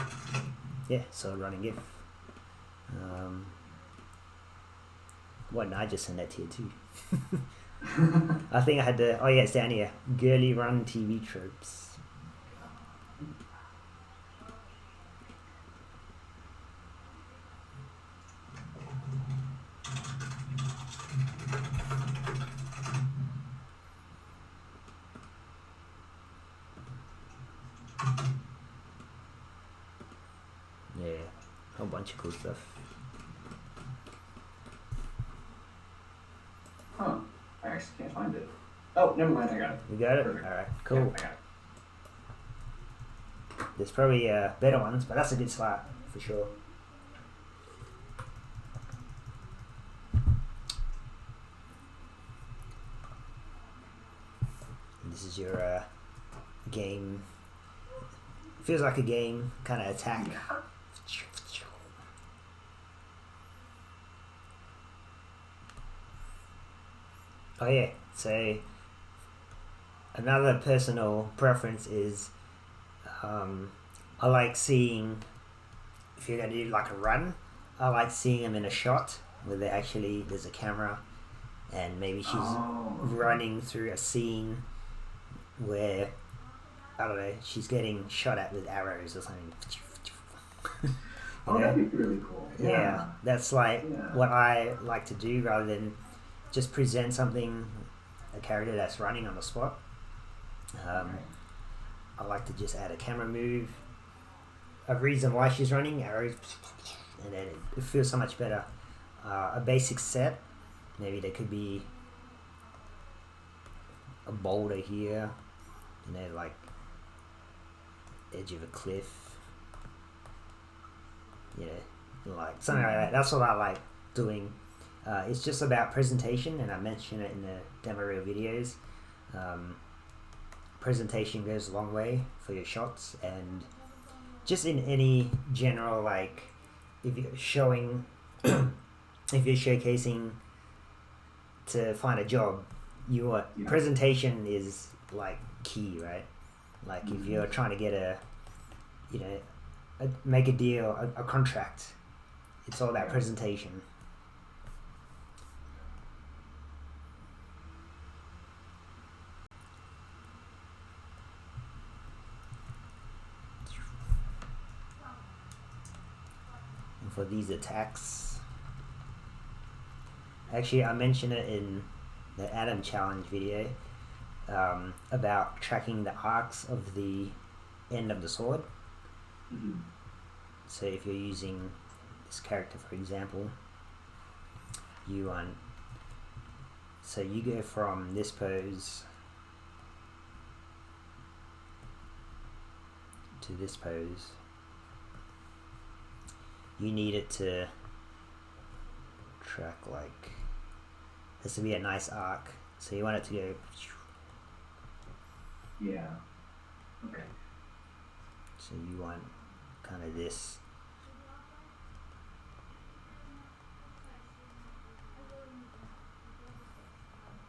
Yeah, so running GIF. Why didn't I just send that to you too? I think I had the, oh yeah, it's down here. Girly run TV tropes. Yeah, a whole bunch of cool stuff. Huh. I actually can't find it. Oh, never mind, I got it. You got it? Perfect. Alright, cool. Yeah, I got it. There's probably better ones, but that's a good start for sure. And this is your game. Feels like a game kind of attack. Yeah. Oh yeah, so another personal preference is I like seeing, if you're going to do like a run, I like seeing them in a shot where there's a camera and maybe she's running through a scene where, I don't know, she's getting shot at with arrows or something. Oh, that'd be really cool. Yeah, that's like what I like to do, rather than just present something, a character that's running on the spot. I like to just add a camera move, a reason why she's running, arrows, and then it feels so much better. A basic set, maybe there could be a boulder here, you know, like edge of a cliff, you know, like something like that. That's what I like doing. It's just about presentation, and I mention it in the demoreel videos. Presentation goes a long way for your shots, and just in any general, like if you're showing if you're showcasing to find a job, your presentation is like key, right? Like if you're trying to get make a deal, a contract, it's all about presentation. For these attacks, actually I mentioned it in the Anim Challenge video about tracking the arcs of the end of the sword. So if you're using this character, for example, you go from this pose to this pose. You need it to track, like, has to be a nice arc So you want it to go. Yeah. Okay. So you want kind of this.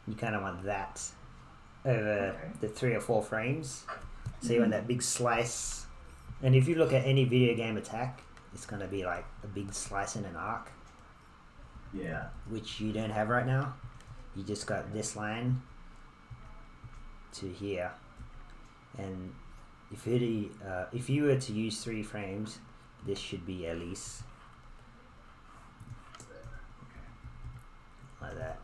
You kind of want that over the 3 or 4 frames. So you want that big slice. And if you look at any video game attack, it's going to be like a big slice in an arc. Yeah. Which you don't have right now. You just got this line to here. And if you were to use 3 frames, this should be at least like that.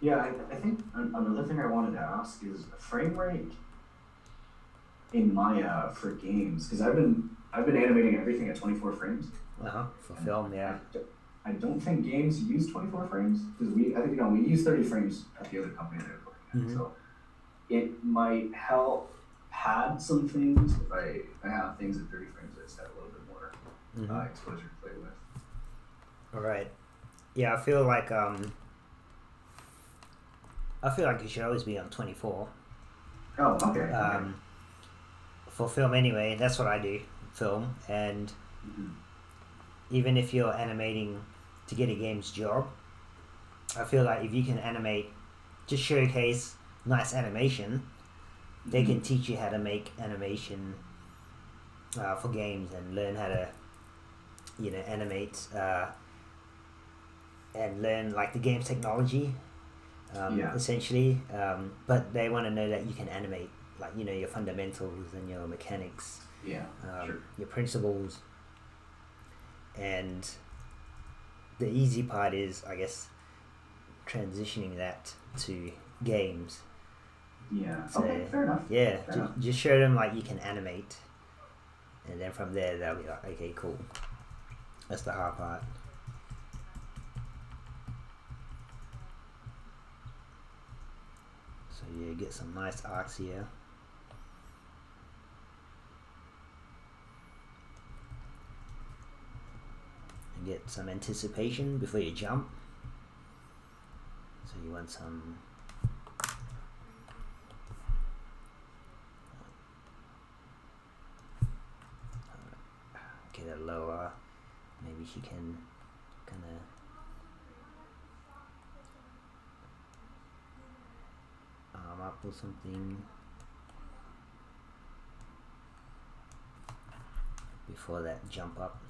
Yeah, I think another thing I wanted to ask is frame rate in Maya for games, because I've been animating everything at 24 frames. For film, yeah. I don't think games use 24 frames, because I think we use 30 frames at the other company that I was working at. So it might help pad some things if I have things at 30 frames. I just have a little bit more exposure to play with. All right. Yeah, I feel like it should always be on 24. Oh, okay. For film anyway, that's what I do, film. And even if you're animating to get a game's job, I feel like if you can animate, just showcase nice animation, they can teach you how to make animation for games and learn how to, animate and learn like the game's technology, essentially. But they want to know that you can animate, like your fundamentals and your mechanics, your principles. And the easy part is, I guess, transitioning that to games. Yeah. So, okay, fair enough. Yeah, just show them like you can animate, and then from there they'll be like, okay, cool. That's the hard part. So yeah, get some nice arcs here. And get some anticipation before you jump. So you want some get it lower. Maybe she can kind of arm up or something before that jump up.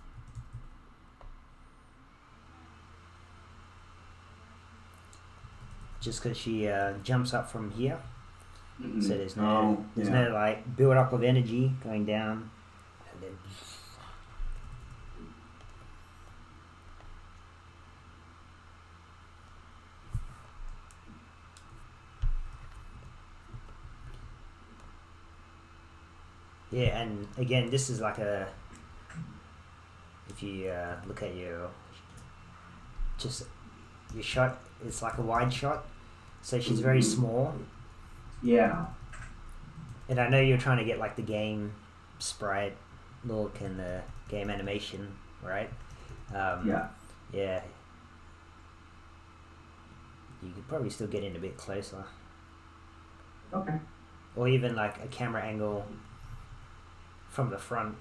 Just because she jumps up from here, so there's no like build up of energy going down, and then yeah. And again, this is like if you look at your shot, it's like a wide shot, so she's very small. Yeah. And I know you're trying to get like the game sprite look and the game animation, right? Yeah. You could probably still get in a bit closer. Okay. Or even like a camera angle from the front.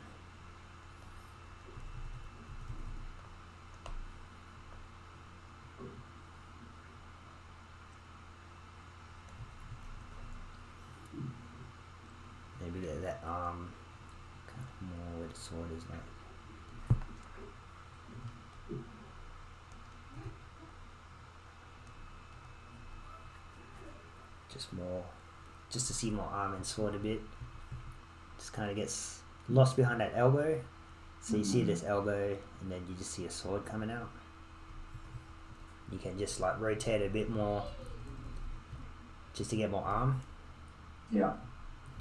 Maybe that arm kind of more where the sword is like. Just to see more arm and sword a bit. Just kind of gets lost behind that elbow. So you see this elbow and then you just see a sword coming out. You can just like rotate a bit more just to get more arm. Yeah.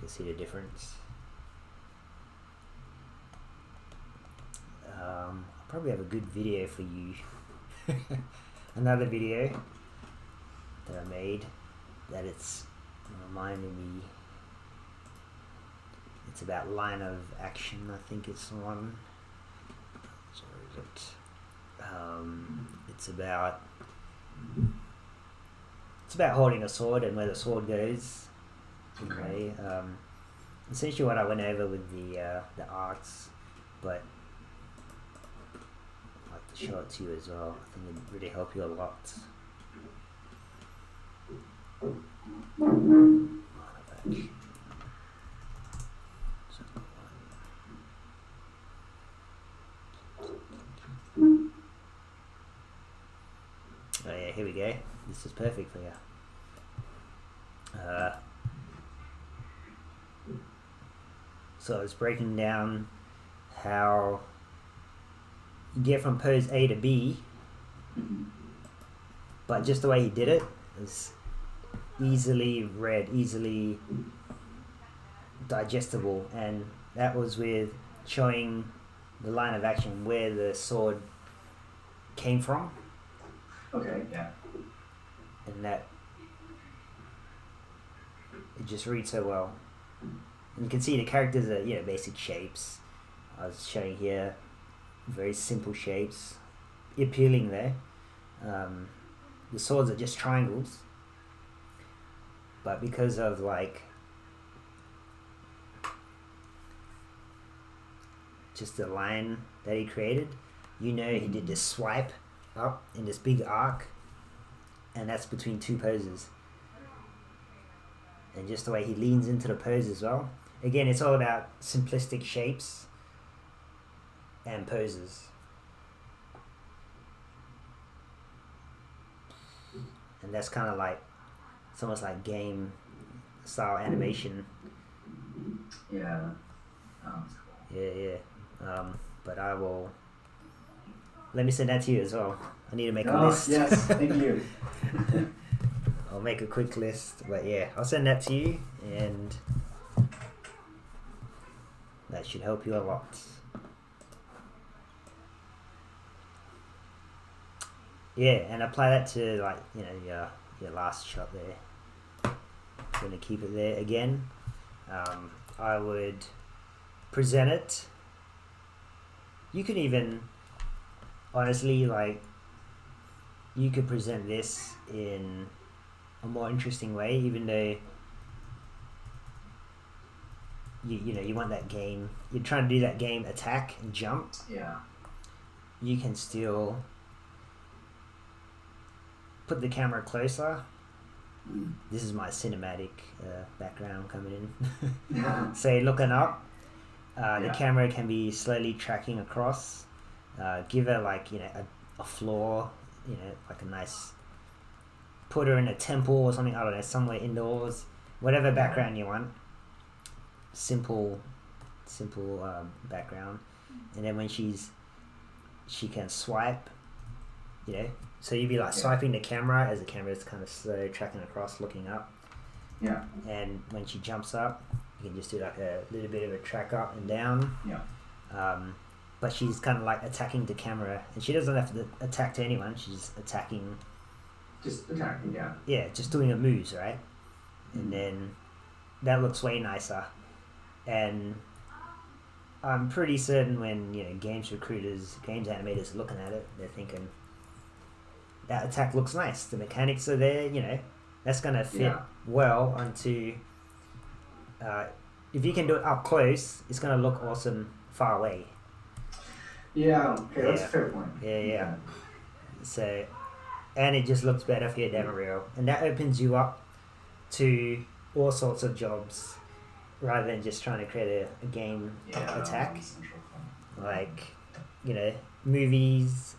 You see the difference. I'll probably have a good video for you. Another video that I made that it's reminding me. It's about line of action, I think it's the one. So is it? It's about it's about holding a sword and where the sword goes. Okay. Essentially what I went over with the arts, but I'd like to show it to you as well. I think it'd really help you a lot. Oh yeah, here we go. This is perfect for you. So it's breaking down how you get from pose A to B, but just the way he did it is easily read, easily digestible, and that was with showing the line of action where the sword came from. Okay, yeah. And that it just reads so well. And you can see the characters are, basic shapes. I was showing here very simple shapes, appealing there. The swords are just triangles, but because of just the line that he created, he did this swipe up in this big arc, and that's between two poses. And just the way he leans into the pose as well. Again, it's all about simplistic shapes and poses. And that's kind of it's almost like game style animation. Yeah. Oh, that's cool. Yeah. But let me send that to you as well. I need to make a list. Yes, thank you. I'll make a quick list, but yeah, I'll send that to you, and that should help you a lot. Yeah, and apply that to your last shot there. I'm gonna keep it there again. I would present it. You could even, honestly, you could present this in a more interesting way, even though you want that game, you're trying to do that game attack and jump. Yeah. You can still put the camera closer. This is my cinematic background coming in. Say looking up, the camera can be slowly tracking across. Give her a floor, like a nice, put her in a temple or something, I don't know, somewhere indoors, whatever background you want. Simple background. And then when she can swipe, so you'd be swiping the camera as the camera is kind of slow tracking across, looking up. Yeah. And when she jumps up, you can just do a little bit of a track up and down. Yeah. But she's kind of attacking the camera, and she doesn't have to attack to anyone. She's attacking. Just attacking, yeah. Yeah, just doing her moves, right? And then that looks way nicer. And I'm pretty certain when games animators are looking at it, they're thinking that attack looks nice. The mechanics are there. That's gonna fit well onto. If you can do it up close, it's gonna look awesome far away. Yeah. Okay, that's a fair point. Yeah. So, and it just looks better for your demoreel, and that opens you up to all sorts of jobs, rather than just trying to create a game attack. Movies,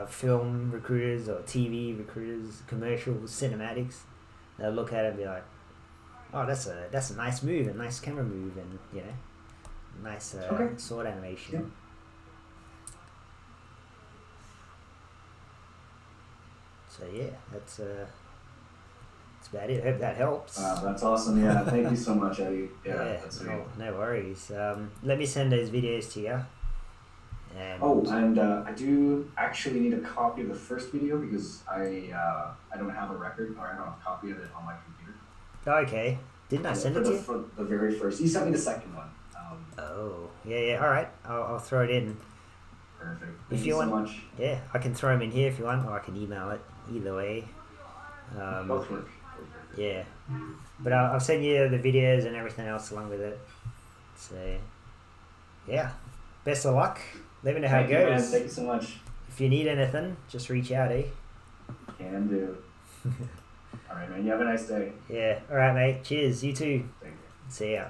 film recruiters or TV recruiters, commercials, cinematics. They'll look at it and be like, "Oh, that's a nice move, a nice camera move, and nice sword animation." Yeah. So yeah, that's about it. I hope that helps. That's awesome. Yeah, thank you so much, Eddie. Yeah, that's great. No worries. Let me send those videos to you. And I do actually need a copy of the first video because I don't have a record, or I don't have a copy of it on my computer. Okay. Didn't I send it to you? For the very first. You sent me the second one. Yeah. All right. I'll throw it in. Perfect. If you want, so much. Yeah, I can throw them in here if you want, or I can email it. Either way. Both work. Yeah, but I'll send you the videos and everything else along with it. So, yeah, best of luck. Let me know how it goes. Man. Thank you so much. If you need anything, just reach out, eh? Can do. All right, man. You have a nice day. Yeah. All right, mate. Cheers. You too. Thank you. See ya.